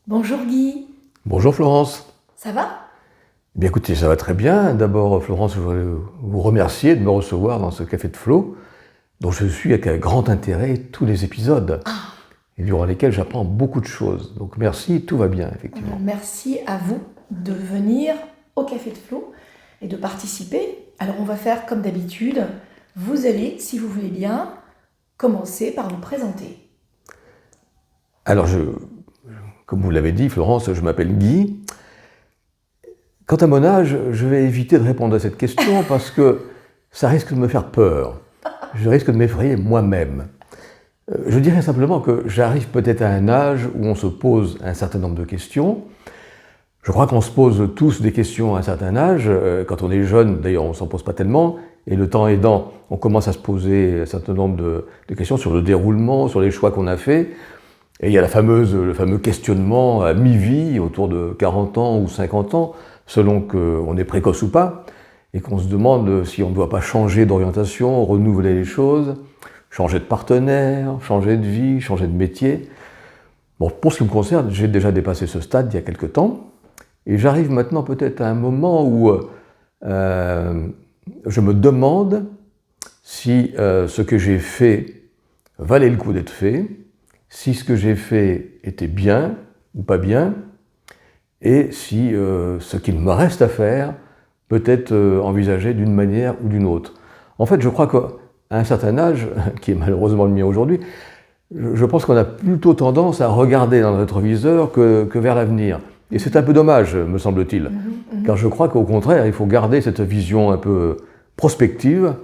Bonjour Guy, Bonjour Florence. ça va? Eh bien écoutez, ça va très bien. D'abord Florence, je voudrais vous remercier de me recevoir dans ce Café de Flo, dont je suis avec un grand intérêt tous les épisodes, et durant lesquels j'apprends beaucoup de choses. Donc merci, tout va bien effectivement. Merci à vous de venir au Café de Flo et de participer. Alors on va faire comme d'habitude. Vous allez, si vous voulez bien, commencer par vous présenter. Alors comme vous l'avez dit Florence, je m'appelle Guy. Quant à mon âge, je vais éviter de répondre à cette question parce que ça risque de me faire peur. Je risque de m'effrayer moi-même. Je dirais simplement que j'arrive peut-être à un âge où on se pose un certain nombre de questions. Je crois qu'on se pose tous des questions à un certain âge. Quand on est jeune, d'ailleurs, on ne s'en pose pas tellement. Et le temps aidant, on commence à se poser un certain nombre de questions sur le déroulement, sur les choix qu'on a faits. Et il y a le fameux questionnement à mi-vie, autour de 40 ans ou 50 ans, selon qu'on est précoce ou pas, et qu'on se demande si on ne doit pas changer d'orientation, renouveler les choses, changer de partenaire, changer de vie, changer de métier. Bon, pour ce qui me concerne, j'ai déjà dépassé ce stade il y a quelque temps, et j'arrive maintenant peut-être à un moment où je me demande si ce que j'ai fait valait le coup d'être fait, si ce que j'ai fait était bien ou pas bien, et si ce qu'il me reste à faire peut être envisagé d'une manière ou d'une autre. En fait, je crois qu'à un certain âge, qui est malheureusement le mien aujourd'hui, je pense qu'on a plutôt tendance à regarder dans notre rétroviseur que vers l'avenir. Et c'est un peu dommage, me semble-t-il, car je crois qu'au contraire, il faut garder cette vision un peu prospective,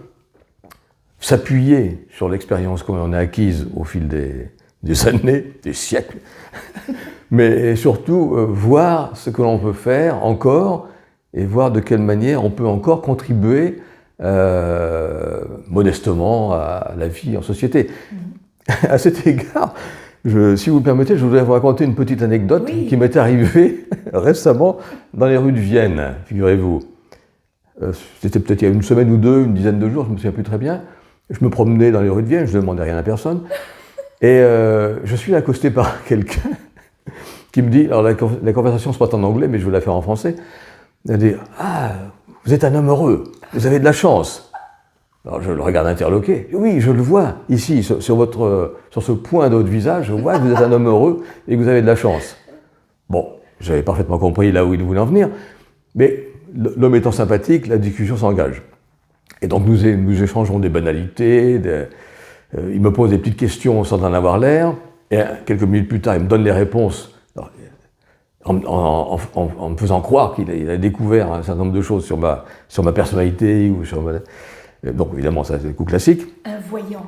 s'appuyer sur l'expérience qu'on a acquise au fil des années, des siècles, mais surtout voir ce que l'on peut faire encore et voir de quelle manière on peut encore contribuer modestement à la vie en société. À cet égard, si vous le permettez, je voudrais vous raconter une petite anecdote qui m'est arrivée récemment dans les rues de Vienne, figurez-vous. C'était peut-être il y a une semaine ou deux, une dizaine de jours, je ne me souviens plus très bien. Je me promenais dans les rues de Vienne, je ne demandais rien à personne. Et je suis accosté par quelqu'un qui me dit, alors la conversation se passe en anglais, mais je vais la faire en français. Elle dit, ah, vous êtes un homme heureux, vous avez de la chance. Alors je le regarde interloqué. Oui, je le vois ici, sur ce point de votre visage, je vois que vous êtes un homme heureux et que vous avez de la chance. Bon, j'avais parfaitement compris là où il voulait en venir, mais l'homme étant sympathique, la discussion s'engage. Et donc nous échangeons des banalités, il me pose des petites questions sans en avoir l'air, et quelques minutes plus tard, il me donne les réponses, en me faisant croire qu'il a découvert un certain nombre de choses sur ma personnalité, ou sur donc évidemment, ça c'est le coup classique. Un voyant.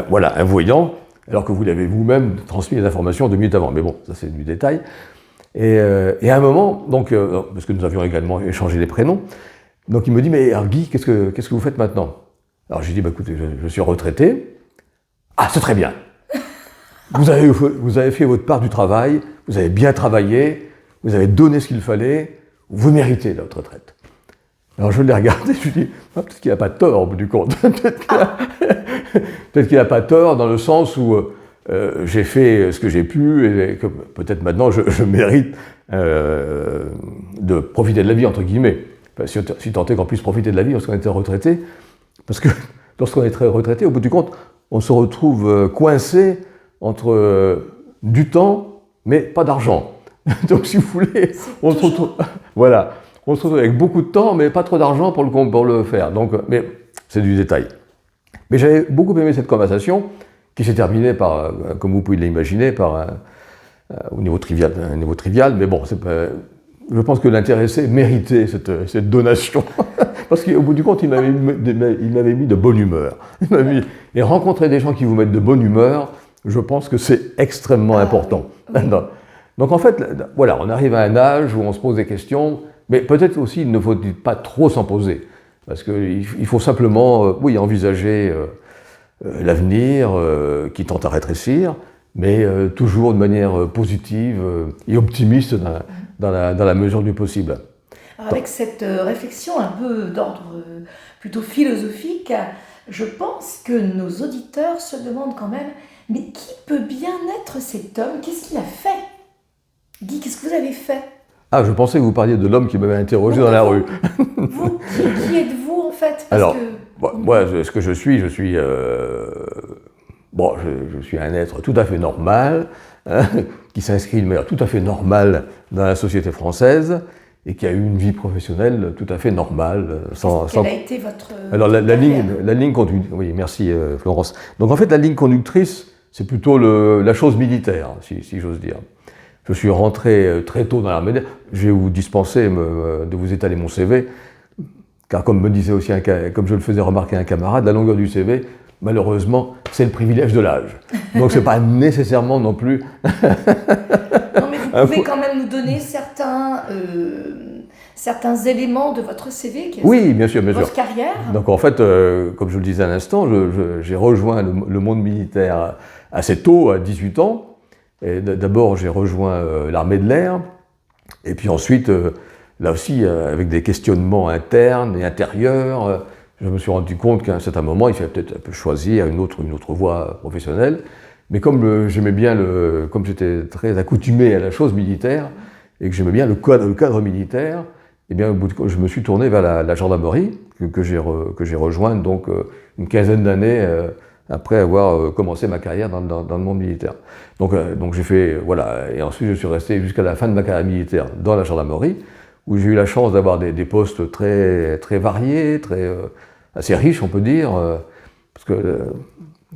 Voilà, un voyant, alors que vous l'avez vous-même transmis les informations 2 minutes avant. Mais bon, ça c'est du détail. Et à un moment, donc, parce que nous avions également échangé les prénoms, donc il me dit, mais alors, Guy, qu'est-ce que vous faites maintenant? Alors j'ai dit, bah, écoutez, je suis retraité. Ah, c'est très bien. Vous avez fait votre part du travail, vous avez bien travaillé, vous avez donné ce qu'il fallait, vous méritez votre retraite. Alors je l'ai regardé, je lui ai dit, ah, peut-être qu'il n'a pas tort au bout du compte. Peut-être qu'il n'a pas tort dans le sens où j'ai fait ce que j'ai pu et que peut-être maintenant je mérite de profiter de la vie, entre guillemets. Enfin, si tant est qu'on puisse profiter de la vie lorsqu'on était retraité, parce que lorsqu'on est très retraité, au bout du compte, on se retrouve coincé entre du temps, mais pas d'argent. Donc si vous voulez, on se retrouve... Voilà. On se retrouve avec beaucoup de temps, mais pas trop d'argent pour le faire. Donc, mais c'est du détail. Mais j'avais beaucoup aimé cette conversation, qui s'est terminée par, comme vous pouvez l'imaginer, par au niveau trivial. Mais bon, je pense que l'intéressé méritait cette donation, parce qu'au bout du compte, il m'avait mis de bonne humeur. Et rencontrer des gens qui vous mettent de bonne humeur, je pense que c'est extrêmement important. Oui. Donc en fait, voilà, on arrive à un âge où on se pose des questions. Mais peut-être aussi, il ne faut pas trop s'en poser, parce qu'il faut simplement, envisager l'avenir qui tente à rétrécir, mais toujours de manière positive et optimiste dans la mesure du possible. Alors, avec cette réflexion un peu d'ordre plutôt philosophique, je pense que nos auditeurs se demandent quand même, mais qui peut bien être cet homme? Qu'est-ce qu'il a fait? Guy, vous avez fait? Ah, je pensais que vous parliez de l'homme qui m'avait interrogé dans la rue. Vous, qui êtes-vous en fait? Alors, moi, ce que je suis bon, je suis un être tout à fait normal, hein, qui s'inscrit de manière tout à fait normale dans la société française et qui a eu une vie professionnelle tout à fait normale. Quelle a été votre Alors, la ligne conductrice, oui, merci Florence. Donc en fait, la ligne conductrice, c'est plutôt la chose militaire, si j'ose dire. Je suis rentré très tôt dans l'armée. Je vais vous dispenser de vous étaler mon CV, car comme me disait aussi, comme je le faisais remarquer un camarade, la longueur du CV, malheureusement, c'est le privilège de l'âge. Donc c'est pas nécessairement non plus... Non, mais vous pouvez quand même nous donner certains éléments de votre CV, oui, bien sûr, votre carrière. Donc en fait, comme je le disais à l'instant, j'ai rejoint le monde militaire assez tôt, à 18 ans. D'abord, j'ai rejoint l'armée de l'air, et puis ensuite, là aussi, avec des questionnements internes et intérieurs, je me suis rendu compte qu'à un certain moment, il fallait peut-être un peu choisir une autre voie professionnelle. Mais comme j'aimais bien comme j'étais très accoutumé à la chose militaire, et que j'aimais bien le cadre militaire, eh bien, je me suis tourné vers la gendarmerie, que j'ai rejointe donc une quinzaine d'années après avoir commencé ma carrière dans le monde militaire. Donc j'ai fait, voilà, et ensuite je suis resté jusqu'à la fin de ma carrière militaire dans la gendarmerie, où j'ai eu la chance d'avoir des postes très, très variés, assez riches, on peut dire, parce que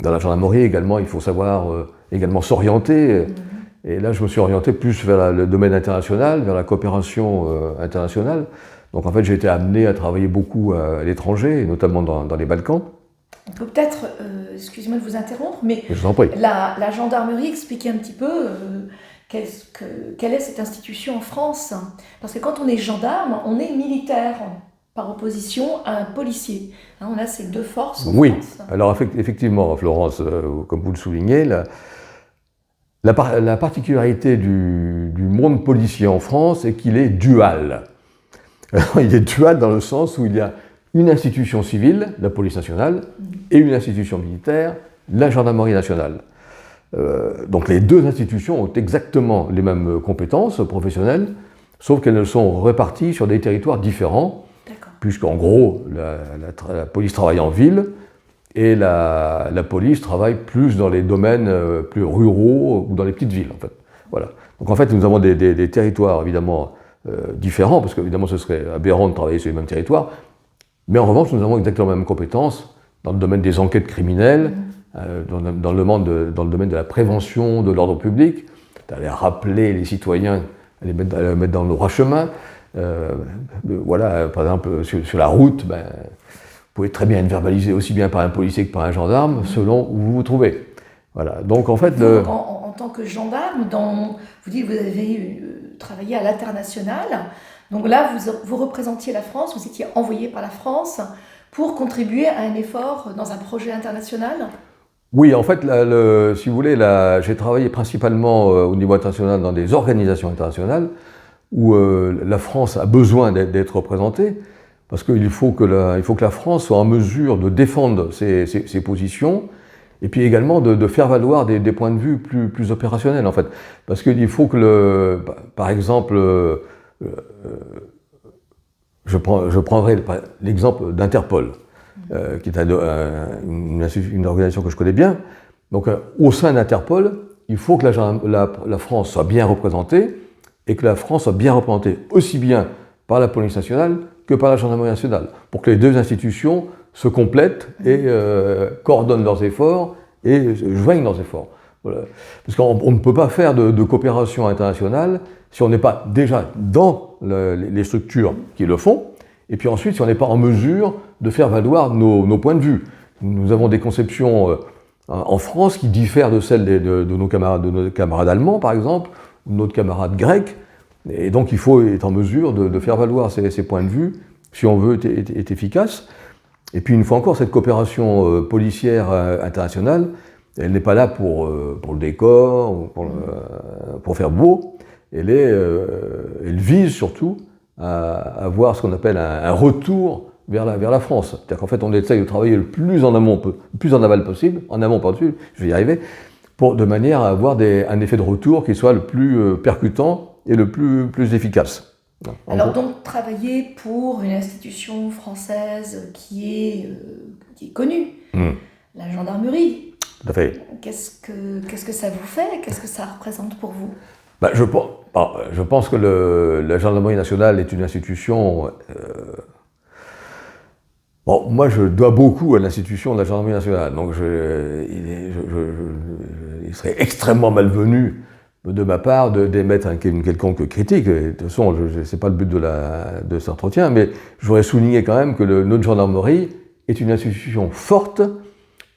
dans la gendarmerie également, il faut savoir également s'orienter. Et là, je me suis orienté plus vers le domaine international, vers la coopération internationale. Donc en fait, j'ai été amené à travailler beaucoup à l'étranger, et notamment dans les Balkans. On peut peut-être, excusez-moi de vous interrompre, mais je vous en prie. La gendarmerie, expliquez un petit peu quelle est cette institution en France. Parce que quand on est gendarme, on est militaire, par opposition à un policier. Hein, on a ces deux forces en France. Alors effectivement, Florence, comme vous le soulignez, la particularité du monde policier en France est qu'il est dual. Alors, il est dual dans le sens où il y a une institution civile, la police nationale, et une institution militaire, la gendarmerie nationale. Donc les deux institutions ont exactement les mêmes compétences professionnelles, sauf qu'elles sont réparties sur des territoires différents, puisqu'en gros, la police travaille en ville, et la police travaille plus dans les domaines plus ruraux ou dans les petites villes, en fait. Voilà. Donc en fait, nous avons des territoires évidemment différents, parce qu'évidemment ce serait aberrant de travailler sur les mêmes territoires, mais en revanche, nous avons exactement les mêmes compétences dans le domaine des enquêtes criminelles, dans le domaine de la prévention de l'ordre public, d'aller rappeler les citoyens, à les mettre dans le droit chemin. Voilà, par exemple, sur la route, vous pouvez très bien être verbalisé aussi bien par un policier que par un gendarme, selon où vous vous trouvez. Voilà. Donc en fait, en tant que gendarme, vous dites que vous avez travaillé à l'international. Donc là, vous représentiez la France, vous étiez envoyé par la France pour contribuer à un effort dans un projet international? Oui, en fait, si vous voulez, j'ai travaillé principalement au niveau international dans des organisations internationales où la France a besoin d'être représentée, parce qu'il faut que la France soit en mesure de défendre ses positions, et puis également de faire valoir des points de vue plus opérationnels, en fait. Parce qu'il faut que, par exemple, je prendrai l'exemple d'Interpol, qui est une organisation que je connais bien. Donc, au sein d'Interpol, il faut que la France soit bien représentée, et que la France soit bien représentée aussi bien par la police nationale que par la gendarmerie nationale, pour que les deux institutions se complètent et coordonnent leurs efforts et joignent leurs efforts. Voilà. Parce qu'on ne peut pas faire de coopération internationale si on n'est pas déjà dans les structures qui le font, et puis ensuite si on n'est pas en mesure de faire valoir nos points de vue. Nous avons des conceptions en France qui diffèrent de celles de nos camarades allemands, par exemple, ou de notre camarade grec, et donc il faut être en mesure de faire valoir ces points de vue si on veut être efficace. Et puis une fois encore, cette coopération policière internationale, elle n'est pas là pour le décor, ou pour faire beau, elle vise surtout à avoir ce qu'on appelle un retour vers la France. C'est-à-dire qu'en fait, on essaye de travailler le plus en amont, plus en aval possible, en amont par-dessus, je vais y arriver, de manière à avoir un effet de retour qui soit le plus percutant et le plus efficace. Alors donc, travailler pour une institution française qui est connue, la gendarmerie, Tout à fait. qu'est-ce que ça vous fait? Qu'est-ce que ça représente pour vous? Je pense que la gendarmerie nationale est une institution... moi, je dois beaucoup à l'institution de la gendarmerie nationale, donc il serait extrêmement malvenu de ma part d'émettre une quelconque critique. Et de toute façon, c'est pas le but de cet entretien, mais je voudrais souligner quand même que notre gendarmerie est une institution forte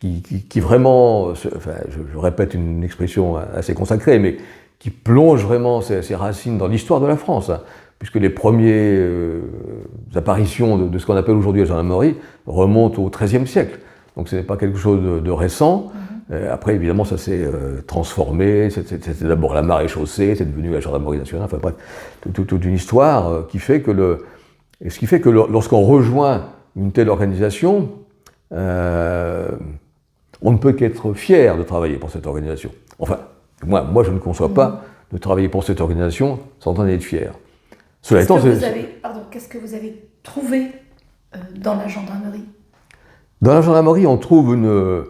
qui vraiment, je répète une expression assez consacrée, mais qui plonge vraiment ses racines dans l'histoire de la France, hein, puisque les premières apparitions de ce qu'on appelle aujourd'hui la gendarmerie remontent au XIIIe siècle. Donc ce n'est pas quelque chose de récent. Après, évidemment, ça s'est transformé. C'était d'abord la maréchaussée, c'est devenu la gendarmerie nationale. Enfin bref, toute une histoire qui fait que lorsqu'on rejoint une telle organisation, on ne peut qu'être fier de travailler pour cette organisation. Enfin, moi je ne conçois pas de travailler pour cette organisation sans en être fier. Cela étant, qu'est-ce que vous avez trouvé dans la gendarmerie? Dans la gendarmerie, on trouve une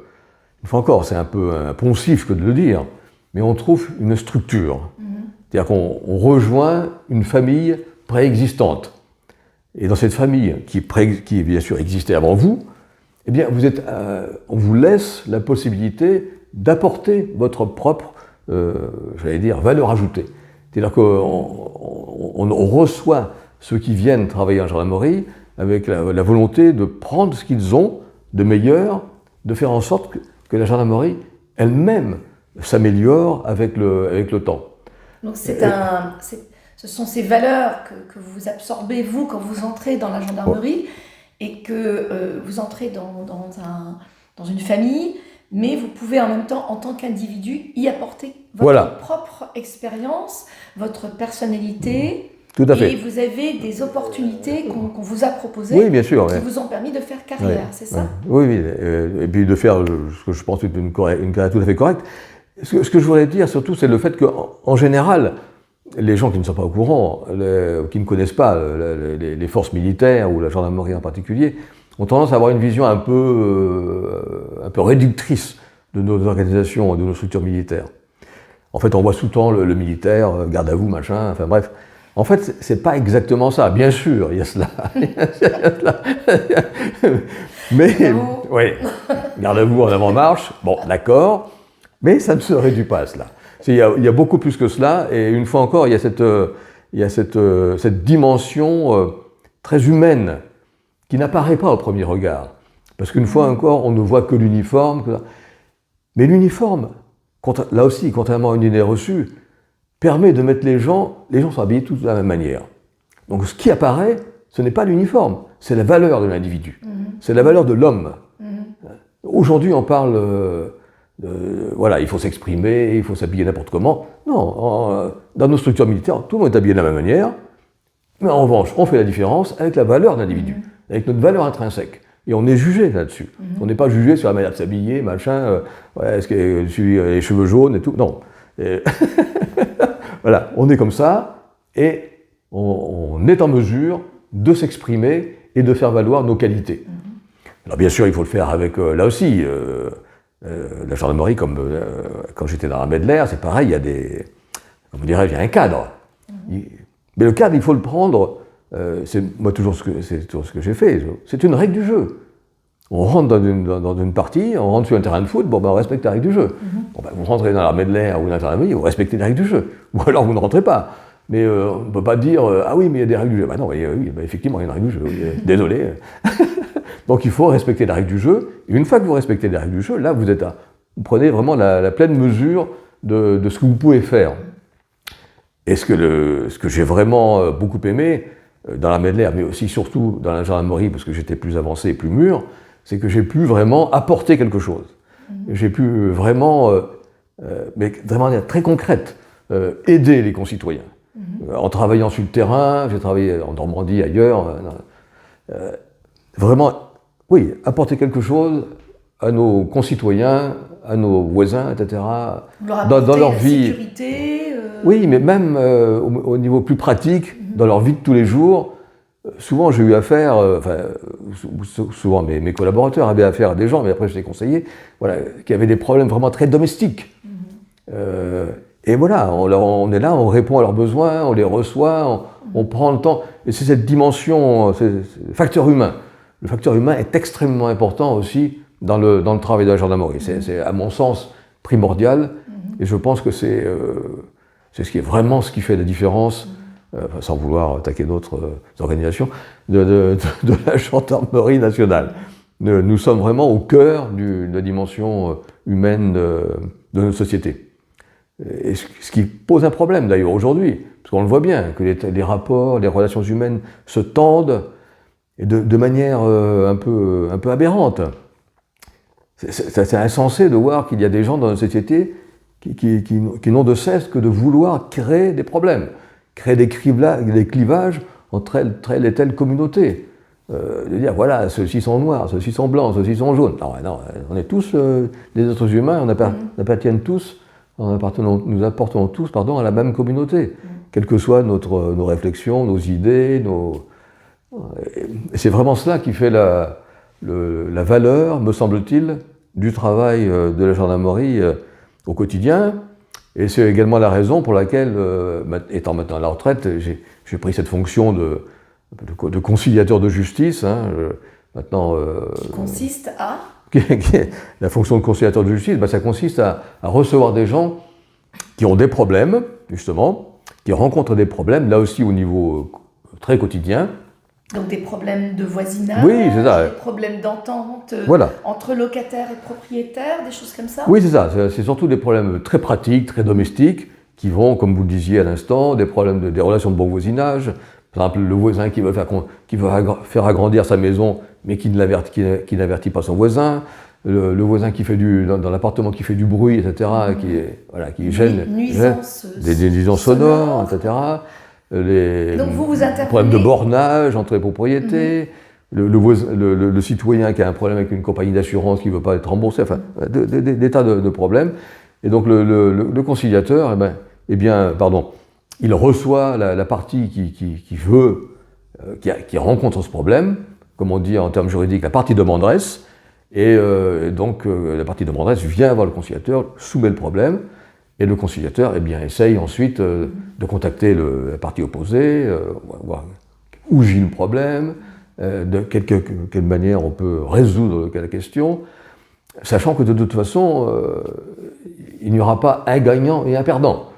fois encore, c'est un peu poncif que de le dire, mais on trouve une structure. C'est-à-dire qu'on rejoint une famille préexistante. Et dans cette famille qui bien sûr existait avant vous, eh bien, on vous laisse la possibilité d'apporter votre propre, valeur ajoutée. C'est-à-dire qu'on reçoit ceux qui viennent travailler en gendarmerie avec la volonté de prendre ce qu'ils ont de meilleur, de faire en sorte que la gendarmerie elle-même s'améliore avec le temps. Donc ce sont ces valeurs que vous absorbez, vous, quand vous entrez dans la gendarmerie, et que vous entrez dans une famille, mais vous pouvez en même temps, en tant qu'individu, y apporter votre propre expérience, votre personnalité. Tout à fait. Et vous avez des opportunités qu'on vous a proposées, oui, bien sûr, qui vous ont permis de faire carrière, c'est ça? Oui, et puis de faire ce que je pense être une carrière tout à fait correcte. Ce que je voudrais dire surtout, c'est le fait qu'en général, les gens qui ne sont pas au courant, qui ne connaissent pas les forces militaires ou la gendarmerie en particulier, ont tendance à avoir une vision un peu réductrice de nos organisations, de nos structures militaires. En fait, on voit tout le temps le militaire, garde à vous, machin, enfin bref. En fait, c'est pas exactement ça. Bien sûr, il y a cela. Mais, oui, garde à vous en avant-marche, bon, d'accord, mais ça ne se réduit pas à cela. Il y a beaucoup plus que cela, et une fois encore, il y a cette dimension très humaine qui n'apparaît pas au premier regard. Parce qu'une fois encore, on ne voit que l'uniforme. Mais l'uniforme, là aussi, contrairement à une idée reçue, permet de mettre les gens sont habillés tous de la même manière. Donc ce qui apparaît, ce n'est pas l'uniforme, c'est la valeur de l'individu, c'est la valeur de l'homme. Aujourd'hui, on parle il faut s'exprimer, il faut s'habiller n'importe comment. Non, dans nos structures militaires, tout le monde est habillé de la même manière, mais en revanche, on fait la différence avec la valeur de l'individu, avec notre valeur intrinsèque. Et on est jugé là-dessus. On n'est pas jugé sur la manière de s'habiller, machin, est-ce que j'ai les cheveux jaunes et tout. Non. Voilà, on est comme ça, et on est en mesure de s'exprimer et de faire valoir nos qualités. Alors bien sûr, il faut le faire avec, là aussi, la gendarmerie, comme quand j'étais dans l'armée de l'air, c'est pareil, il y a il y a un cadre. Mais le cadre, il faut le prendre, c'est toujours ce que j'ai fait, c'est une règle du jeu. On rentre dans une partie, on rentre sur un terrain de foot, on respecte la règle du jeu. Vous rentrez dans l'armée de l'air ou dans la gendarmerie, vous respectez les règles du jeu. Ou alors vous ne rentrez pas. Mais on ne peut pas dire ah oui, mais il y a des règles du jeu. Non, effectivement, il y a une règle du jeu. Désolé. Donc il faut respecter la règle du jeu. Et une fois que vous respectez les règles du jeu, là, vous prenez vraiment la pleine mesure de ce que vous pouvez faire. Et ce que j'ai vraiment beaucoup aimé dans l'armée de l'air, mais aussi surtout dans la gendarmerie, parce que j'étais plus avancé et plus mûr, c'est que j'ai pu vraiment apporter quelque chose. J'ai pu vraiment, mais de manière très concrète, aider les concitoyens. En travaillant sur le terrain, j'ai travaillé en Normandie, ailleurs, vraiment, oui, apporter quelque chose à nos concitoyens, à nos voisins, etc. Leur apporter dans leur la vie. Sécurité, Oui, mais même au niveau plus pratique, dans leur vie de tous les jours, souvent j'ai eu affaire, souvent mes collaborateurs avaient affaire à des gens, mais après je les conseillais, voilà, qui avaient des problèmes vraiment très domestiques. Et voilà, on est là, on répond à leurs besoins, on les reçoit, on prend le temps. Et c'est cette dimension, c'est le facteur humain. Le facteur humain est extrêmement important aussi dans le travail de la gendarmerie. C'est à mon sens primordial, et je pense que c'est ce qui est vraiment ce qui fait la différence, sans vouloir attaquer d'autres organisations, de la gendarmerie nationale. Nous sommes vraiment au cœur de la dimension humaine de notre société. Et ce qui pose un problème d'ailleurs aujourd'hui, parce qu'on le voit bien, que les rapports, les relations humaines se tendent et de manière un peu aberrante. C'est insensé de voir qu'il y a des gens dans notre société qui n'ont de cesse que de vouloir créer des problèmes, créer des clivages entre telle et telle communauté. De dire, voilà, ceux-ci sont noirs, ceux-ci sont blancs, ceux-ci sont jaunes. Non, on est tous des êtres humains, on appartient tous, nous appartenons tous à la même communauté, quelles que soient nos réflexions, nos idées, Et c'est vraiment cela qui fait la valeur, me semble-t-il, du travail de la gendarmerie au quotidien. Et c'est également la raison pour laquelle, étant maintenant à la retraite, j'ai pris cette fonction de conciliateur de justice. Maintenant, qui consiste à la fonction de conciliateur de justice, ça consiste à recevoir des gens qui ont des problèmes, justement, qui rencontrent des problèmes, là aussi au niveau très quotidien. Donc des problèmes de voisinage, oui, c'est ça. Des problèmes d'entente entre locataires et propriétaires, des choses comme ça. Oui, c'est ça. C'est surtout des problèmes très pratiques, très domestiques, qui vont, comme vous le disiez à l'instant, des problèmes des relations de bon voisinage. Par exemple, le voisin qui veut faire agrandir sa maison, mais qui n'avertit pas son voisin. Le voisin qui fait dans l'appartement qui fait du bruit, etc., qui gêne, des nuisances sonores, etc. Donc vous interpellez. Problèmes de bornage entre les propriétés, le citoyen qui a un problème avec une compagnie d'assurance qui ne veut pas être remboursé, enfin, des tas de problèmes. Et donc le conciliateur, il reçoit la partie qui rencontre ce problème, comme on dit en termes juridiques, la partie demanderesse, et donc la partie demanderesse vient voir le conciliateur, soumet le problème, et le conciliateur essaye ensuite de contacter la partie opposée, voir où vit le problème, de quelle manière on peut résoudre la question, sachant que de toute façon, il n'y aura pas un gagnant et un perdant.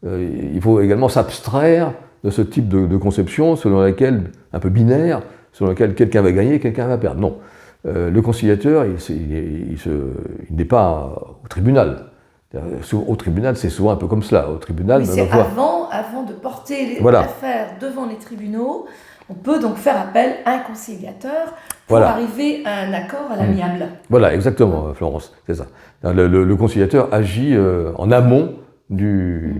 Il faut également s'abstraire de ce type de conception selon laquelle, un peu binaire, selon laquelle quelqu'un va gagner et quelqu'un va perdre. Non. Le conciliateur, il n'est pas au tribunal. Au tribunal, c'est souvent un peu comme cela. Au tribunal, c'est avant de porter l'affaire devant les tribunaux, on peut donc faire appel à un conciliateur pour arriver à un accord à l'amiable. Voilà, exactement, Florence, c'est ça. Le conciliateur agit en amont de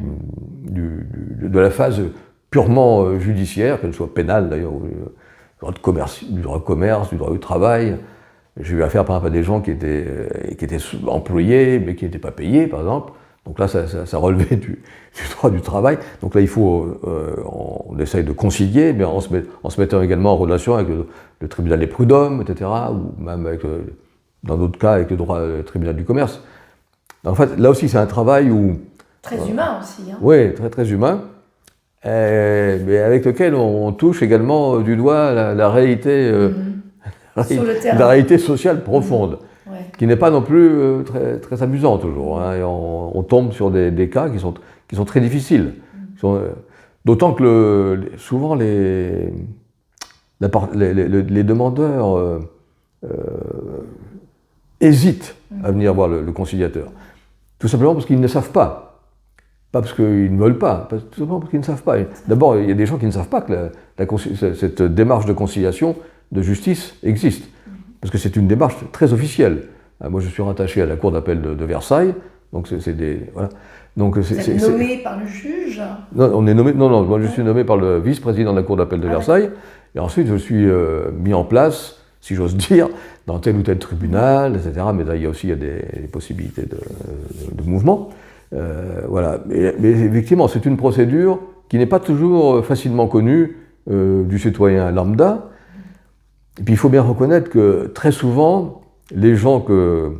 la phase purement judiciaire, qu'elle soit pénale d'ailleurs, du droit de commerce, du droit du travail. J'ai eu affaire par exemple à des gens qui étaient employés mais qui n'étaient pas payés, par exemple. Donc là, ça relevait du droit du travail. Donc là, on essaye de concilier, mais en se mettant également en relation avec le tribunal des prud'hommes, etc., ou même dans d'autres cas avec le tribunal du commerce. En fait, là aussi, c'est un travail très humain aussi. Oui, très très humain, mais avec lequel on touche également du doigt la réalité. La réalité sociale profonde, qui n'est pas non plus très, très amusante toujours. Et on tombe sur des cas qui sont très difficiles. D'autant que souvent les demandeurs hésitent à venir voir le conciliateur. Tout simplement parce qu'ils ne savent pas. Pas parce qu'ils ne veulent pas, tout simplement parce qu'ils ne savent pas. D'abord, il y a des gens qui ne savent pas que cette démarche de conciliation, de justice existe. Parce que c'est une démarche très officielle. Moi, je suis rattaché à la Cour d'appel de Versailles, donc c'est des... Voilà. Donc, vous êtes nommé par le juge ? Non, moi je suis nommé par le vice-président de la Cour d'appel de Versailles, et ensuite je suis mis en place, si j'ose dire, dans tel ou tel tribunal, etc. Mais là, il y a des possibilités de mouvement. Voilà. Mais effectivement, c'est une procédure qui n'est pas toujours facilement connue du citoyen lambda. Et puis il faut bien reconnaître que très souvent, les gens que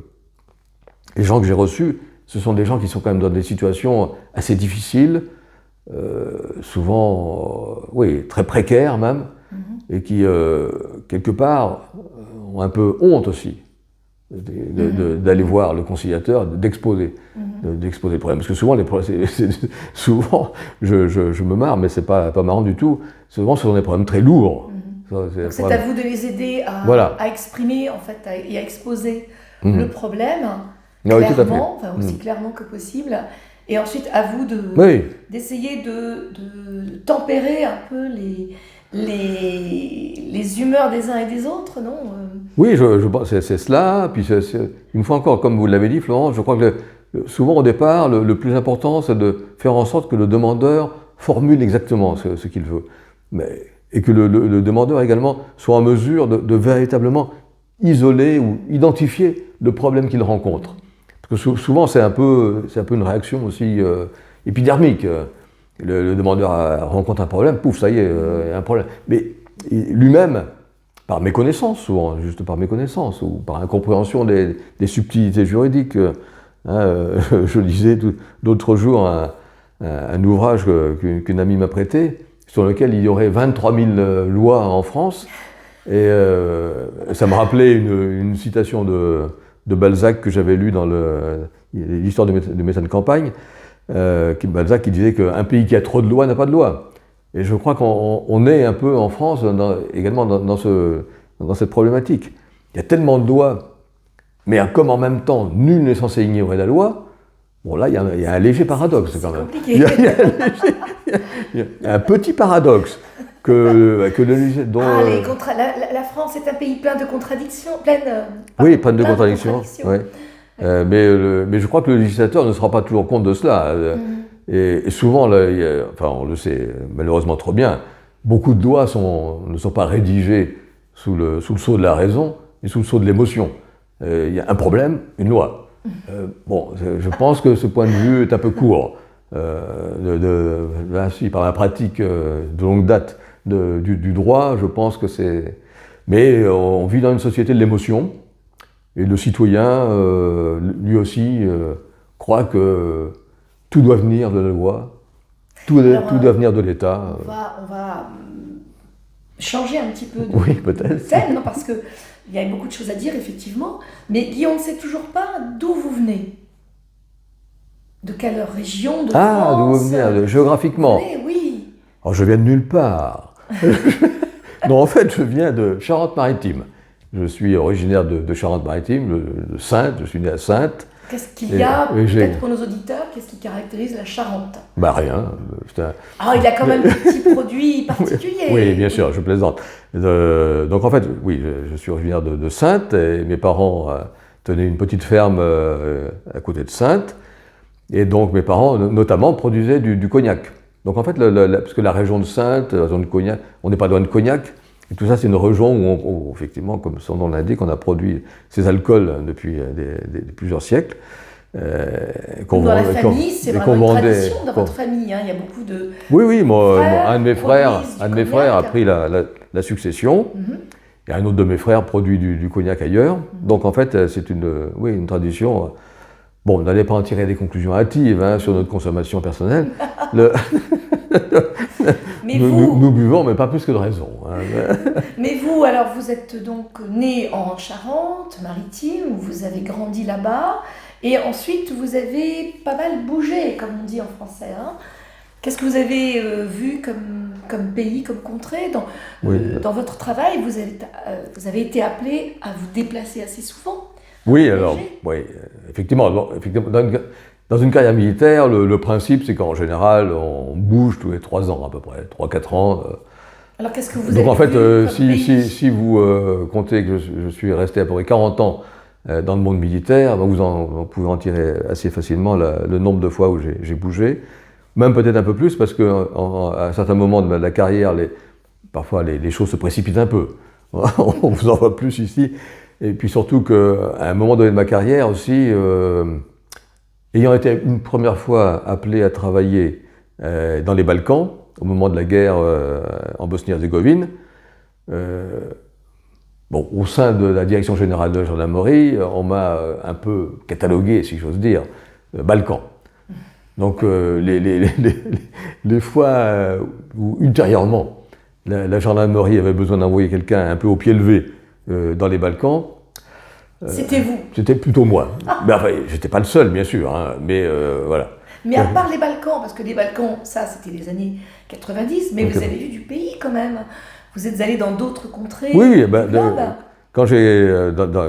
j'ai reçus, ce sont des gens qui sont quand même dans des situations assez difficiles, souvent, oui, très précaires même, et qui, quelque part, ont un peu honte aussi d'aller voir le conciliateur, d'exposer le problème. Parce que souvent, souvent je me marre, mais c'est pas marrant du tout, souvent ce sont des problèmes très lourds. C'est à vous de les aider à exprimer en fait, et à exposer le problème clairement, enfin, aussi clairement que possible. Et ensuite, à vous d'essayer de tempérer un peu les humeurs des uns et des autres, non? Oui, je pense que c'est cela. Puis une fois encore, comme vous l'avez dit, Florence, je crois que souvent au départ, le plus important, c'est de faire en sorte que le demandeur formule exactement ce qu'il veut. Et que le demandeur également soit en mesure de véritablement isoler ou identifier le problème qu'il rencontre. Parce que souvent, c'est un peu une réaction aussi épidermique. Le demandeur rencontre un problème, pouf, ça y est, il y a un problème. Mais lui-même, par méconnaissance souvent, juste par méconnaissance, ou par incompréhension des subtilités juridiques. Je lisais l'autre jour un ouvrage qu'une amie m'a prêté, sur lequel il y aurait 23 000 lois en France, et ça me rappelait une citation de Balzac que j'avais lue dans l'histoire de médecin de campagne, Balzac qui disait qu'un pays qui a trop de lois n'a pas de loi. Et je crois qu'on est un peu en France également dans cette problématique. Il y a tellement de lois, mais comme en même temps, nul n'est censé ignorer la loi, bon là, il y a un léger paradoxe quand même. Il y a un petit paradoxe que dont, la France est un pays plein de contradictions, oui, plein de contradictions. Oui. Mais je crois que le législateur ne se rend pas toujours compte de cela. Et souvent, là, on le sait malheureusement trop bien, beaucoup de lois ne sont pas rédigées sous le sceau de la raison, mais sous le sceau de l'émotion. Il y a un problème, une loi. Je pense que ce point de vue est un peu court. Par la pratique de longue date du droit, je pense que c'est... Mais on vit dans une société de l'émotion, et le citoyen, lui aussi, croit que tout doit venir de la loi, tout doit venir de l'État. On va changer un petit peu de scène, parce qu'il y a beaucoup de choses à dire, effectivement, mais Guillaume ne sait toujours pas d'où vous venez. De quelle région de France? D'où vous venez, géographiquement? Oui. Alors, je viens de nulle part. Non, en fait, je viens de Charente-Maritime. Je suis originaire de Charente-Maritime, de Saintes, je suis né à Saintes. Qu'est-ce qu'il y a, peut-être pour nos auditeurs, qu'est-ce qui caractérise la Charente? Rien. Il a quand même des petits produits particuliers. Oui, bien sûr, je plaisante. Donc en fait, oui, je suis originaire de Saintes, et mes parents tenaient une petite ferme à côté de Saintes, et donc mes parents, notamment, produisaient du cognac. Donc en fait, parce que la région de Saintes, la zone de Cognac, on n'est pas loin de Cognac, et tout ça, c'est une région où, effectivement, comme son nom l'indique, on a produit ces alcools depuis plusieurs siècles. Dans la famille, c'est vraiment une tradition dans votre famille. Il y a beaucoup de... Oui, un de mes frères a pris la succession, et un autre de mes frères produit du cognac ailleurs. Donc en fait, c'est une tradition. Bon, on n'allait pas en tirer des conclusions hâtives sur notre consommation personnelle. Nous buvons, mais pas plus que de raison. Mais vous, alors, vous êtes donc né en Charente-Maritime, vous avez grandi là-bas, et ensuite vous avez pas mal bougé, comme on dit en français. Qu'est-ce que vous avez vu comme pays, comme contrée dans votre travail? Vous avez été appelé à vous déplacer assez souvent. Oui, effectivement, dans une carrière militaire, le principe, c'est qu'en général, on bouge tous les 3 ans à peu près, 3-4 ans. Alors qu'est-ce que vous Donc avez en fait, si vous comptez que je suis resté à peu près 40 ans dans le monde militaire, vous pouvez en tirer assez facilement le nombre de fois où j'ai bougé, même peut-être un peu plus, parce qu'à un certain moment de la carrière, parfois les choses se précipitent un peu. On vous en voit plus ici. Et puis surtout qu'à un moment donné de ma carrière aussi, ayant été une première fois appelé à travailler dans les Balkans, au moment de la guerre en Bosnie-Herzégovine, bon, au sein de la direction générale de la gendarmerie, on m'a un peu catalogué, si j'ose dire, Balkans. Donc les fois où ultérieurement la gendarmerie avait besoin d'envoyer quelqu'un un peu au pied levé dans les Balkans, c'était vous? C'était plutôt moi. Mais enfin, j'étais pas le seul, bien sûr, hein, mais voilà. Mais à part les Balkans, parce que les Balkans, ça c'était les années 90, mais vous avez vu du pays quand même. Vous êtes allé dans d'autres contrées. Oui, quand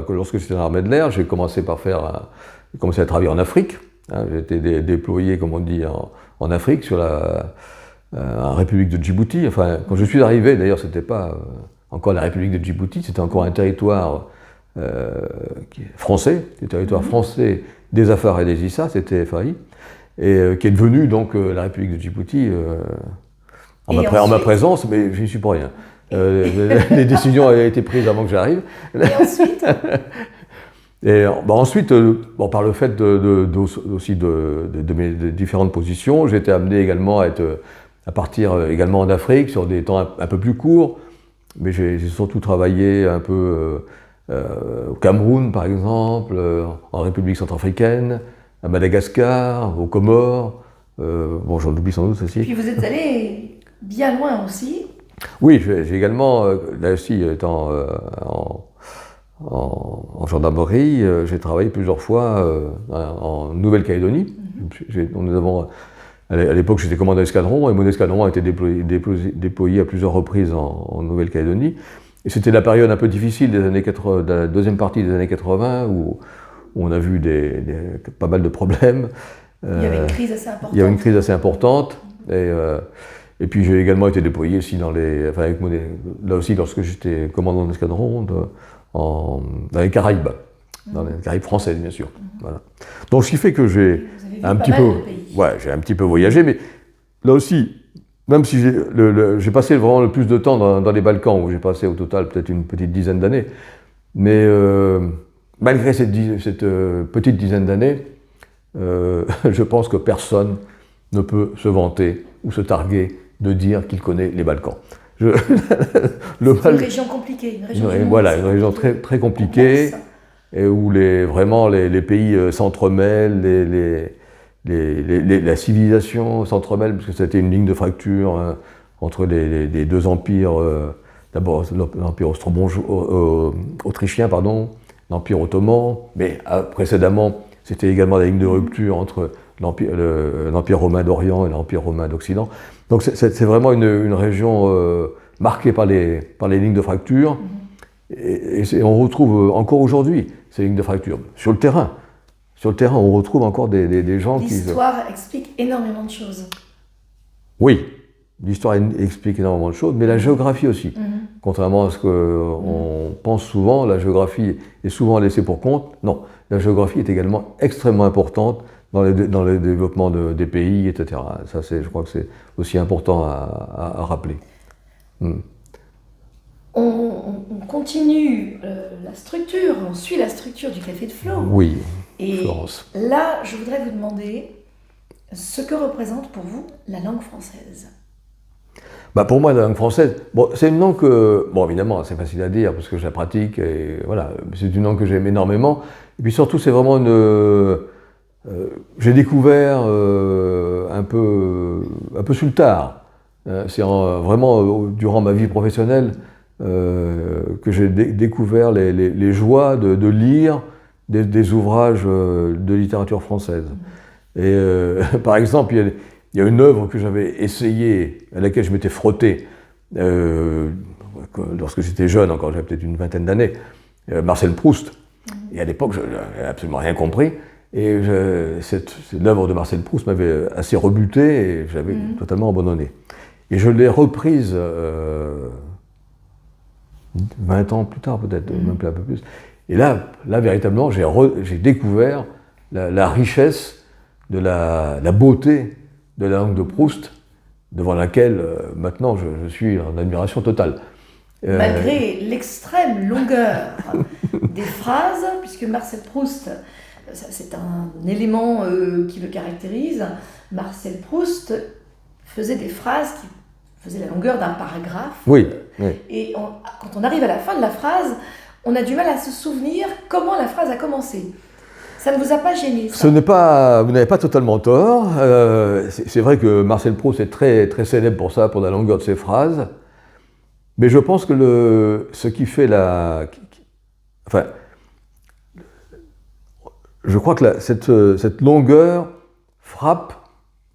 lorsque j'étais dans l'armée de l'air, j'ai commencé à travailler en Afrique. Hein, j'ai été déployé, comme on dit, en Afrique, sur en République de Djibouti. Enfin, quand je suis arrivé, d'ailleurs, c'était pas encore la République de Djibouti, c'était encore un territoire français, le territoire français des Afar et des Issa, c'était FAI, et qui est devenu donc la République de Djibouti en ma présence, mais je n'y suis pour rien. Les décisions avaient été prises avant que j'arrive. Et ensuite ensuite, par le fait aussi de mes différentes positions, j'ai été amené également à partir également en Afrique sur des temps un peu plus courts, mais j'ai surtout travaillé un peu au Cameroun, par exemple, en République centrafricaine, à Madagascar, aux Comores, bon, j'en oublie sans doute aussi. Puis vous êtes allé bien loin aussi. Oui, j'ai également, là aussi, étant en gendarmerie, j'ai travaillé plusieurs fois en Nouvelle-Calédonie. Nous avons, à l'époque, j'étais commandant d'escadron, et mon escadron a été déployé à plusieurs reprises en Nouvelle-Calédonie. Et c'était la période un peu difficile de la deuxième partie des années 80, où on a vu pas mal de problèmes. Il y avait une crise assez importante. Il y avait une crise assez importante. Et puis j'ai également été déployé aussi là aussi lorsque j'étais commandant d'escadron dans les Caraïbes, dans les Caraïbes françaises bien sûr. Voilà. Donc ce qui fait que j'ai un petit peu voyagé, mais là aussi, même si j'ai passé vraiment le plus de temps dans les Balkans, où j'ai passé au total peut-être une petite dizaine d'années, mais malgré cette petite dizaine d'années, je pense que personne ne peut se vanter ou se targuer de dire qu'il connaît les Balkans. C'est une région compliquée, une région très, très compliquée, et où vraiment les pays s'entremêlent, la civilisation s'entremêle, parce que c'était une ligne de fracture entre les deux empires, d'abord l'empire autrichien, l'empire ottoman, mais précédemment c'était également la ligne de rupture entre l'empire romain d'Orient et l'empire romain d'Occident. Donc c'est vraiment une région marquée par les lignes de fracture, et on retrouve encore aujourd'hui ces lignes de fracture sur le terrain. Sur le terrain, on retrouve encore des gens qui... L'histoire explique énormément de choses. Oui, l'histoire explique énormément de choses, mais la géographie aussi. Contrairement à ce qu'on pense souvent, la géographie est souvent laissée pour compte. Non, la géographie est également extrêmement importante dans le développement des pays, etc. Ça, je crois que c'est aussi important à rappeler. On continue la structure, on suit la structure du Café de Flo. Oui, et Florence. Là, je voudrais vous demander ce que représente pour vous la langue française. Pour moi, la langue française, c'est une langue que, évidemment, c'est facile à dire parce que je la pratique, et voilà, c'est une langue que j'aime énormément. Et puis surtout, c'est vraiment j'ai découvert un peu sur le tard. C'est vraiment durant ma vie professionnelle que j'ai découvert les joies de lire des ouvrages de littérature française. Et par exemple, il y a une œuvre que j'avais essayée, à laquelle je m'étais frotté lorsque j'étais jeune, encore j'avais peut-être une vingtaine d'années, Marcel Proust. Et à l'époque, je n'avais absolument rien compris. Et l'œuvre de Marcel Proust m'avait assez rebuté et j'avais totalement abandonné. Et je l'ai reprise 20 ans plus tard, peut-être, même un peu plus. Et là véritablement, j'ai découvert la richesse de la beauté de la langue de Proust, devant laquelle, maintenant, je suis en admiration totale. Malgré l'extrême longueur des phrases, puisque Marcel Proust c'est un élément qui le caractérise. Marcel Proust faisait des phrases qui faisaient la longueur d'un paragraphe. Oui. Et quand on arrive à la fin de la phrase, on a du mal à se souvenir comment la phrase a commencé. Ça ne vous a pas gêné, ça? Vous n'avez pas totalement tort. C'est vrai que Marcel Proust est très, très célèbre pour ça, pour la longueur de ses phrases. Mais je pense que ce qui fait enfin, je crois que cette longueur frappe,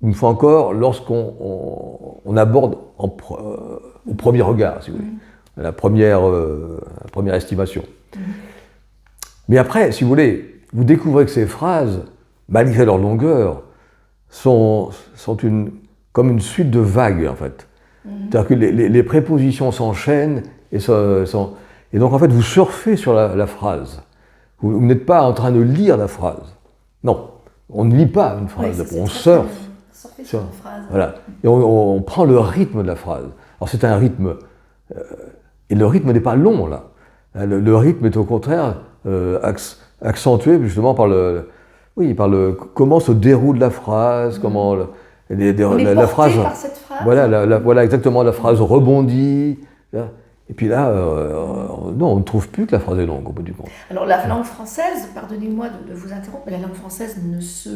une fois encore, lorsqu'on aborde au premier regard, si vous voulez, la première estimation. Mais après, si vous voulez, vous découvrez que ces phrases, malgré leur longueur, sont comme une suite de vagues, en fait. C'est-à-dire que les prépositions s'enchaînent et donc, en fait, vous surfez sur la phrase. Vous n'êtes pas en train de lire la phrase. Non, on ne lit pas une phrase, on surfe. Sur une phrase. Voilà. Et on prend le rythme de la phrase. Alors c'est un rythme, et le rythme n'est pas long là. Le rythme est au contraire accentué justement par comment se déroule la phrase, comment on est la phrase. Par cette phrase. Voilà exactement, la phrase rebondit. Là. Et puis là, non, on ne trouve plus que la phrase est longue au bout du compte. Alors la langue française, pardonnez-moi de vous interrompre, mais la langue française ne se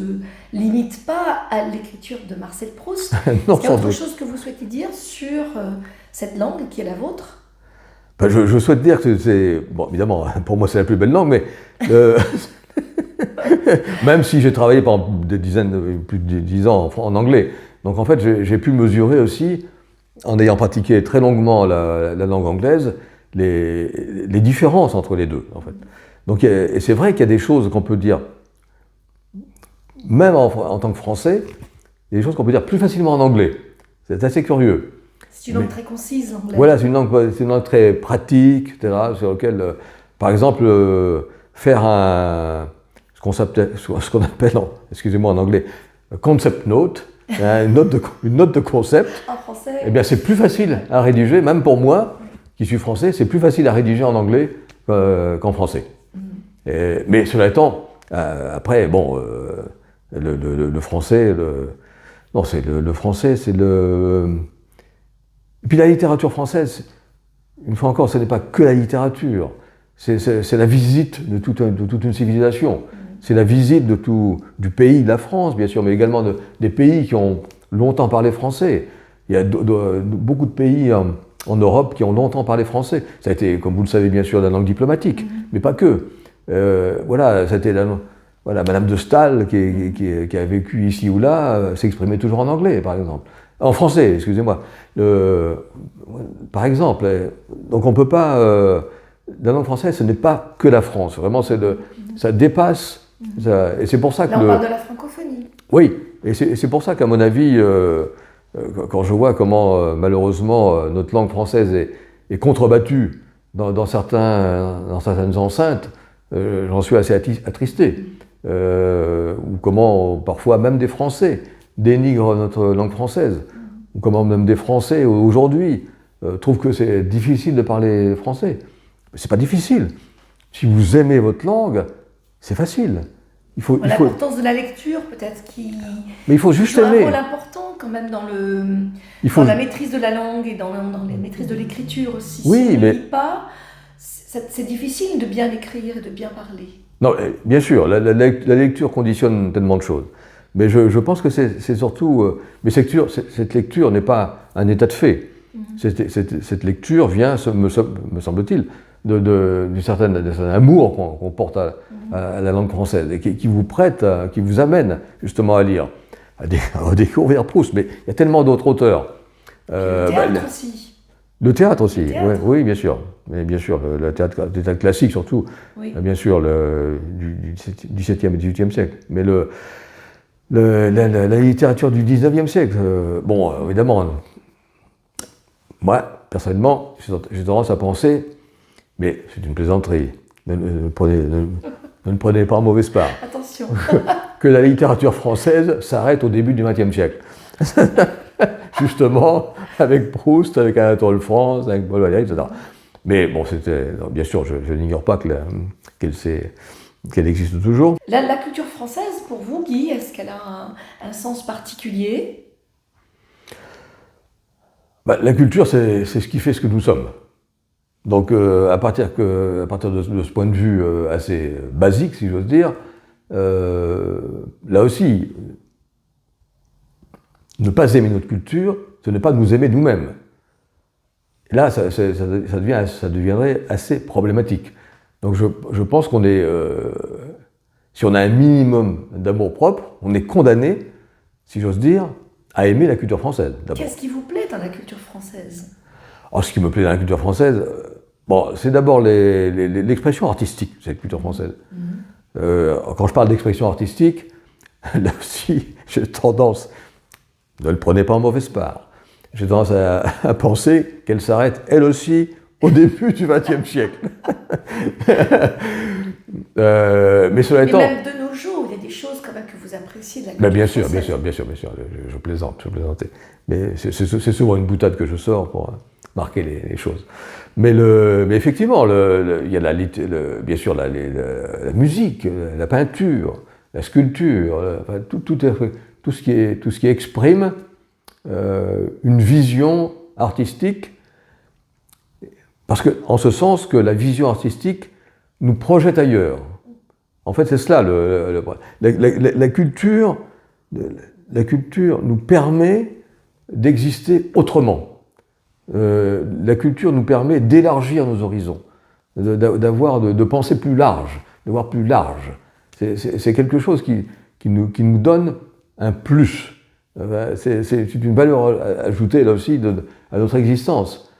limite pas à l'écriture de Marcel Proust. Non, il y a autre chose que vous souhaitez dire sur cette langue qui est la vôtre? Ben, je souhaite dire que c'est... Bon, évidemment, pour moi c'est la plus belle langue, mais... même si j'ai travaillé pendant plus de 10 ans en anglais. Donc en fait, j'ai pu mesurer aussi, en ayant pratiqué très longuement la langue anglaise, les différences entre les deux, en fait. Donc, et c'est vrai qu'il y a des choses qu'on peut dire, même en tant que français, il y a des choses qu'on peut dire plus facilement en anglais. C'est assez curieux. C'est une langue très concise, l'anglais. Voilà, c'est une langue très pratique, etc., sur laquelle, par exemple, faire ce qu'on appelle, excusez-moi en anglais, concept note, une note de concept, en français, eh bien c'est plus facile à rédiger, même pour moi, qui suis français, c'est plus facile à rédiger en anglais qu'en français. Mais cela étant, après, bon, le français, non, c'est le français, c'est le... Et puis la littérature française, une fois encore, ce n'est pas que la littérature, c'est la visite de toute une civilisation. C'est la visite du pays, de la France, bien sûr, mais également des pays qui ont longtemps parlé français. Il y a beaucoup de pays en Europe qui ont longtemps parlé français. Ça a été, comme vous le savez bien sûr, la langue diplomatique, mais pas que. Voilà, ça a été Madame de Staël qui a vécu ici ou là, s'exprimait toujours en anglais, par exemple. En français, excusez-moi. Par exemple, donc on ne peut pas... la langue française, ce n'est pas que la France. Vraiment, ça dépasse... et c'est pour ça que... Là, on parle de la francophonie. Oui, et c'est pour ça qu'à mon avis, quand je vois comment, malheureusement, notre langue française est contrebattue dans certaines enceintes, j'en suis assez attristé. Ou comment, parfois, même des Français dénigrent notre langue française. Ou comment même des Français, aujourd'hui, trouvent que c'est difficile de parler français. Mais c'est pas difficile. Si vous aimez votre langue, c'est facile. L'importance de la lecture, peut-être, Mais il faut juste joue aimer. un rôle important quand même dans la maîtrise de la langue et dans la maîtrise de l'écriture aussi. Oui, si on mais... ne lit pas, c'est difficile de bien écrire et de bien parler. Non, bien sûr, la lecture conditionne tellement de choses. Mais je pense que c'est surtout... mais cette lecture n'est pas un état de fait. Cette lecture vient, me semble-t-il, d'un certain amour qu'on porte à la langue française et qui vous prête, qui vous amène justement à lire, à découvrir Proust. Mais il y a tellement d'autres auteurs. Le théâtre aussi. Le théâtre aussi, oui, bien sûr. Mais bien sûr, le théâtre classique surtout, bien sûr, du XVIIe et XVIIIe siècle. Mais la littérature du XIXe siècle, bon, évidemment, moi, personnellement, j'ai tendance à penser, mais c'est une plaisanterie, ne me prenez pas en mauvaise part. Attention. Que la littérature française s'arrête au début du XXe siècle. Justement, avec Proust, avec Anatole France, avec Paul Valéry, etc. Mais bon, bien sûr, je n'ignore pas qu'elle s'est qu'elle existe toujours. La culture française, pour vous, Guy, est-ce qu'elle a un sens particulier? La culture, c'est ce qui fait ce que nous sommes. Donc, à partir de ce point de vue assez basique, si j'ose dire, là aussi, ne pas aimer notre culture, ce n'est pas nous aimer nous-mêmes. Là, ça deviendrait assez problématique. Donc, je pense qu'on est, si on a un minimum d'amour-propre, on est condamné, si j'ose dire, à aimer la culture française, d'abord. Qu'est-ce qui vous plaît dans la culture française? Alors, ce qui me plaît dans la culture française, c'est d'abord l'expression artistique de cette culture française. Quand je parle d'expression artistique, là aussi, j'ai tendance, ne le prenez pas en mauvaise part, j'ai tendance à penser qu'elle s'arrête, elle aussi, au début du XXe siècle. Mais cela étant... même de nos jours, il y a des choses quand même que vous appréciez de la culture française. Bien sûr, je plaisantais. Mais c'est souvent une boutade que je sors pour marquer les choses. Mais effectivement, il y a bien sûr la musique, la peinture, la sculpture, tout ce qui exprime une vision artistique, parce que, en ce sens que la vision artistique nous projette ailleurs. En fait, c'est cela. La culture nous permet d'exister autrement. La culture nous permet d'élargir nos horizons, de penser plus large, de voir plus large. C'est quelque chose qui nous donne un plus. C'est une valeur ajoutée, là aussi, à notre existence.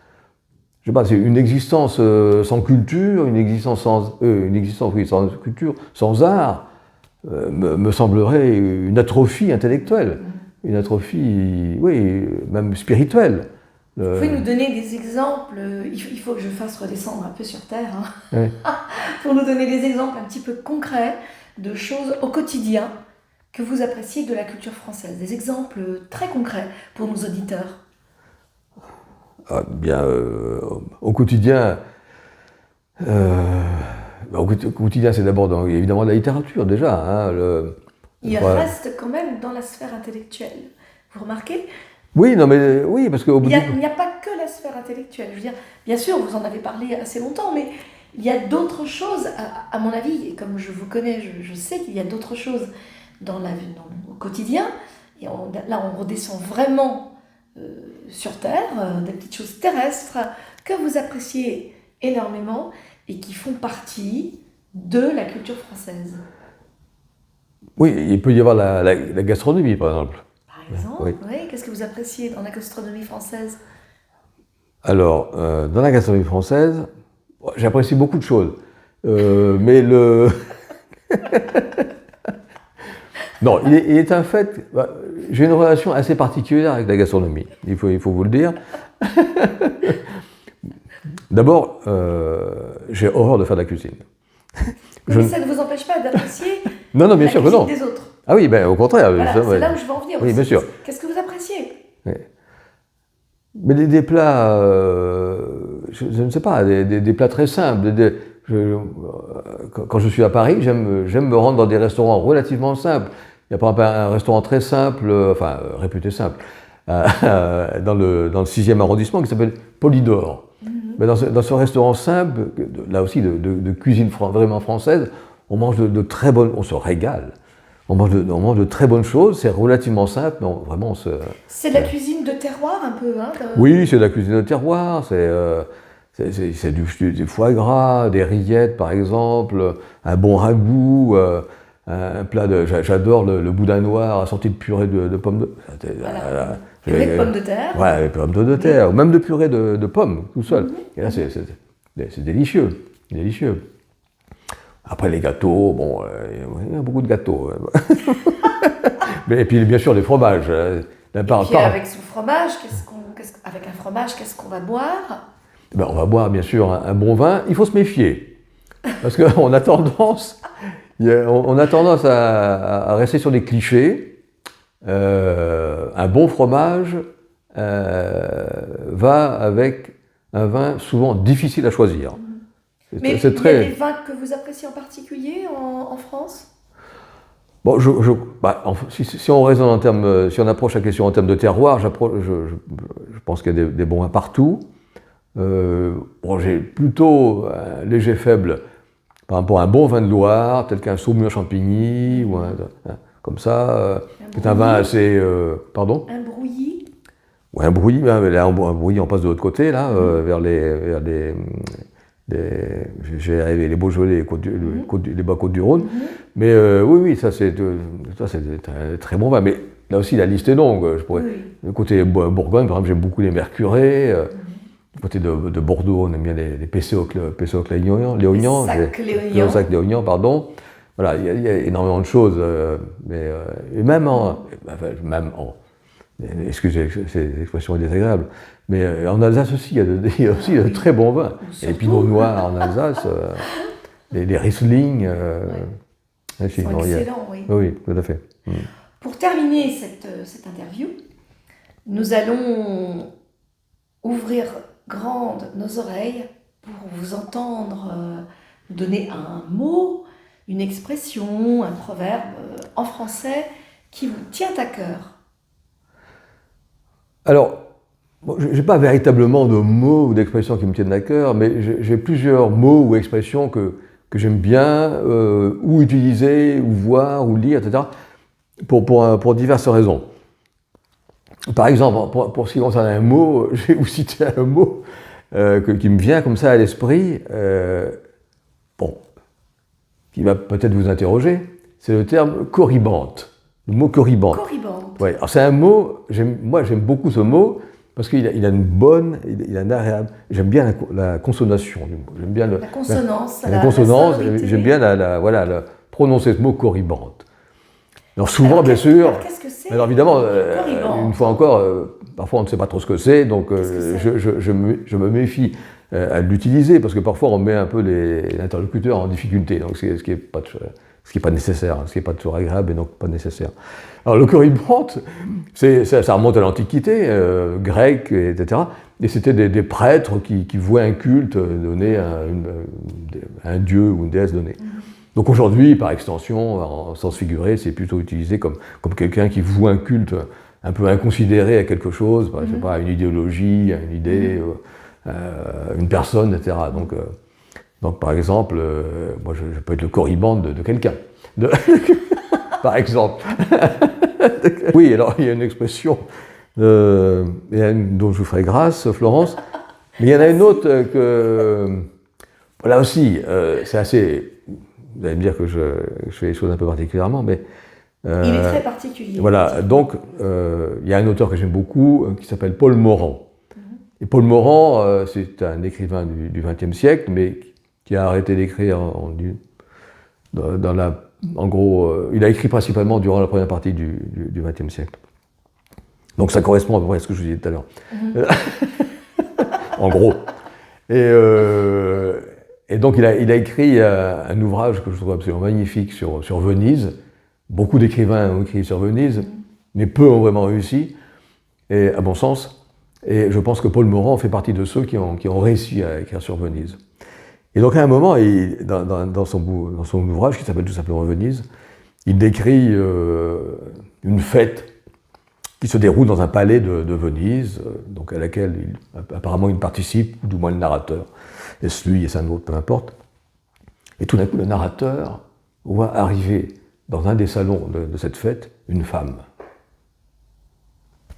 Je sais pas, c'est une existence sans culture, une existence sans culture, sans art, me semblerait une atrophie intellectuelle, une atrophie, oui, même spirituelle. Vous pouvez nous donner des exemples, il faut que je fasse redescendre un peu sur Terre, Oui. pour nous donner des exemples un petit peu concrets de choses au quotidien que vous appréciez de la culture française, des exemples très concrets pour nos auditeurs. Au quotidien, c'est d'abord évidemment la littérature déjà. Il reste quand même dans la sphère intellectuelle. Vous remarquez ? Oui, parce qu'au bout il n'y a pas que la sphère intellectuelle. Je veux dire, bien sûr, vous en avez parlé assez longtemps, mais il y a d'autres choses, à mon avis, et comme je vous connais, je sais qu'il y a d'autres choses au quotidien. Et là, on redescend vraiment sur Terre, des petites choses terrestres que vous appréciez énormément et qui font partie de la culture française. Oui, il peut y avoir la gastronomie, par exemple. Par exemple, oui. Qu'est-ce que vous appréciez dans la gastronomie française? Alors, dans la gastronomie française, j'apprécie beaucoup de choses. Non, il est un fait... j'ai une relation assez particulière avec la gastronomie, il faut vous le dire. D'abord, j'ai horreur de faire de la cuisine. Mais ça ne vous empêche pas d'apprécier non, bien sûr que non. des autres. Ah oui, au contraire. Voilà, c'est là où je veux en venir oui, aussi. Bien sûr. Qu'est-ce que vous appréciez? Oui. Mais des plats, je ne sais pas, des plats très simples. Quand je suis à Paris, j'aime me rendre dans des restaurants relativement simples. Il y a par exemple un restaurant très simple, réputé simple, dans le 6e arrondissement qui s'appelle Polydor. Mais dans ce restaurant simple, là aussi de cuisine vraiment française, on mange on se régale. On mange de très bonnes choses, c'est relativement simple, mais vraiment C'est de la cuisine de terroir un peu, hein? Oui, c'est de la cuisine de terroir, c'est du foie gras, des rillettes par exemple, un bon ragoût, un plat j'adore le boudin noir assorti de purée de pommes de... Purée de pommes de terre. Ouais, avec pommes de terre, ou même de purée de pommes, tout seul. Et là, c'est délicieux, délicieux. Après, les gâteaux, il y a beaucoup de gâteaux. Et puis, bien sûr, les fromages. Avec son fromage, avec un fromage, qu'est-ce qu'on va boire? On va boire, bien sûr, un bon vin. Il faut se méfier. Parce qu'on a tendance à rester sur des clichés. Un bon fromage va avec un vin souvent difficile à choisir. Mais c'est il y a des vins que vous appréciez en particulier en France? Bon, si on raisonne en termes, si on approche la question en termes de terroir, je pense qu'il y a des bons vins partout. Bon, j'ai plutôt un léger faible par rapport à un bon vin de Loire, tel qu'un Saumur-Champigny, ou comme ça, qui est un vin assez... pardon? Un brouilly? Ouais, un brouilly, là, un brouilly, on passe de l'autre côté, là, vers les j'ai arrivé les Beaujolais, les Bas-Côtes-du-Rhône. Mais oui, ça c'est un très bon vin. Mais là aussi, la liste est longue. Le côté Bourgogne, par exemple, j'aime beaucoup les Mercurés. Du côté de Bordeaux, on aime bien les Pessoc-Léognan. Les Sac-Léognan, pardon. Voilà, il y a énormément de choses. Et même excusez, cette expression est désagréable. Mais en Alsace aussi, il y a aussi de très bons vins. Les Pinot Noirs en Alsace, les Riesling. Ils sont excellents, oui. Oui, tout à fait. Pour terminer cette interview, nous allons ouvrir grandes nos oreilles pour vous entendre nous donner un mot, une expression, un proverbe en français qui vous tient à cœur. Alors, je n'ai pas véritablement de mots ou d'expressions qui me tiennent à cœur, mais j'ai plusieurs mots ou expressions que j'aime bien, ou utiliser, ou voir, ou lire, etc., pour diverses raisons. Par exemple, pour ce qui concerne un mot, je vais vous citer un mot qui me vient comme ça à l'esprit, qui va peut-être vous interroger, c'est le terme corribante. Le mot corribante. Corribante. Ouais, alors c'est un mot, moi j'aime beaucoup ce mot, parce qu'il a une bonne, il a un agréable, j'aime bien la consonation du mot. J'aime bien la consonance. La consonance, j'aime bien prononcer ce mot corribante. Alors souvent, bien sûr, qu'est-ce que c'est? Alors évidemment, une fois encore, parfois on ne sait pas trop ce que c'est, donc je me méfie à l'utiliser, parce que parfois on met un peu l'interlocuteur en difficulté, donc ce qui n'est pas nécessaire, ce qui n'est pas toujours agréable et donc pas nécessaire. Alors le corribante, ça remonte à l'Antiquité, grecque, etc. Et c'était des prêtres qui vouaient un culte donné à un dieu ou une déesse donnée. Donc aujourd'hui, par extension, en sens figuré, c'est plutôt utilisé comme quelqu'un qui voue un culte un peu inconsidéré à quelque chose, je sais pas, à une idéologie, à une idée, une personne, etc. Donc par exemple, moi je peux être le corribante de quelqu'un. Par exemple. Oui, alors il y a une expression dont je vous ferai grâce, Florence, mais il y en a une autre que, là aussi, c'est assez... Vous allez me dire que je fais les choses un peu particulièrement, mais... il est très particulier. Voilà, donc il y a un auteur que j'aime beaucoup qui s'appelle Paul Morand. Et Paul Morand, c'est un écrivain du XXe siècle, mais qui a arrêté d'écrire en gros, il a écrit principalement durant la première partie du XXe siècle. Donc ça correspond à peu près à ce que je vous disais tout à l'heure. En gros. Et donc il a écrit un ouvrage que je trouve absolument magnifique sur Venise. Beaucoup d'écrivains ont écrit sur Venise, mais peu ont vraiment réussi, et, à mon sens. Et je pense que Paul Morand fait partie de ceux qui ont réussi à écrire sur Venise. Et donc à un moment, dans son ouvrage, qui s'appelle tout simplement Venise, il décrit une fête qui se déroule dans un palais de Venise, donc à laquelle apparemment il participe, ou du moins le narrateur. Est-ce lui, est-ce un autre, peu importe. Et tout d'un coup, le narrateur voit arriver dans un des salons de cette fête une femme.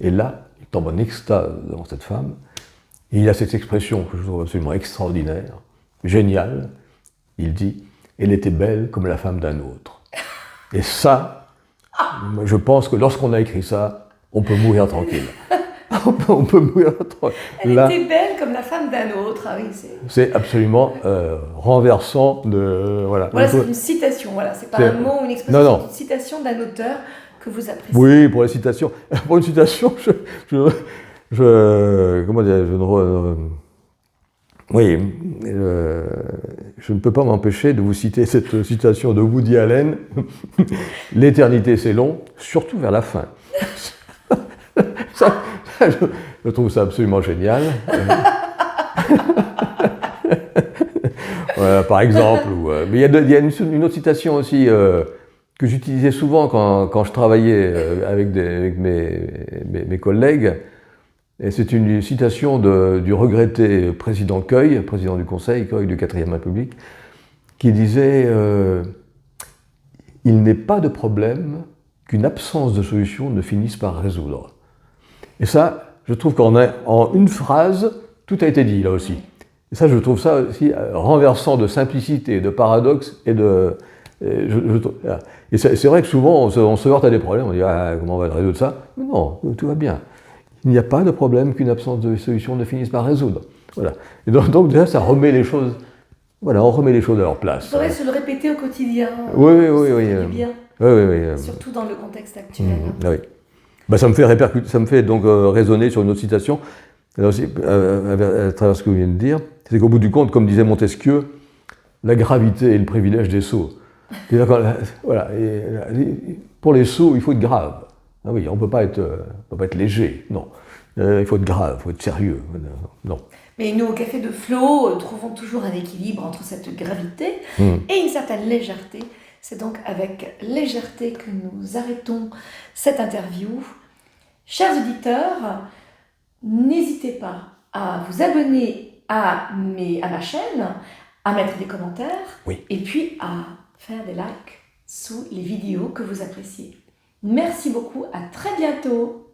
Et là, il tombe en extase devant cette femme, et il a cette expression que je trouve absolument extraordinaire, géniale. Il dit « Elle était belle comme la femme d'un autre ». Et ça, je pense que lorsqu'on a écrit ça, on peut mourir tranquille. On peut mourir tranquille. Elle était belle comme la femme d'un autre. Ah oui, c'est absolument renversant. Voilà, c'est une citation. Voilà, c'est pas un mot ou une expression, c'est une citation d'un auteur que vous appréciez. Oui, pour la citation. Pour une citation, comment dire, oui, je ne peux pas m'empêcher de vous citer cette citation de Woody Allen. « L'éternité, c'est long, surtout vers la fin. » Je trouve ça absolument génial. Voilà, par exemple. Mais il y a une autre citation aussi que j'utilisais souvent quand je travaillais avec mes collègues. Et c'est une citation du regretté président Queuille, président du Conseil, Queuille de 4e République, qui disait « Il n'est pas de problème qu'une absence de solution ne finisse par résoudre ». Et ça, je trouve qu'en une phrase, tout a été dit là aussi. Et ça, je trouve ça aussi renversant de simplicité, de paradoxe et de... Et c'est vrai que souvent, on se heurte à des problèmes, on dit ah, comment on va résoudre ça? Mais non, tout va bien. Il n'y a pas de problème qu'une absence de solution ne finisse par résoudre. Voilà. Et donc déjà, ça remet les choses... Voilà, on remet les choses à leur place. Il faudrait se le répéter au quotidien. Oui. Bien. Oui. Surtout dans le contexte actuel. Oui. Ben, ça me fait donc résonner sur une autre citation, là aussi, à travers ce que vous venez de dire, c'est qu'au bout du compte, comme disait Montesquieu, la gravité est le privilège des sots. Voilà, pour les sots, il faut être grave. Ah oui, on ne peut pas être léger, non. Il faut être grave, il faut être sérieux. Non. Mais nous, au Café de Flo, trouvons toujours un équilibre entre cette gravité et une certaine légèreté. C'est donc avec légèreté que nous arrêtons cette interview. Chers auditeurs, n'hésitez pas à vous abonner à ma chaîne, à mettre des commentaires et puis à faire des likes sous les vidéos que vous appréciez. Merci beaucoup, à très bientôt.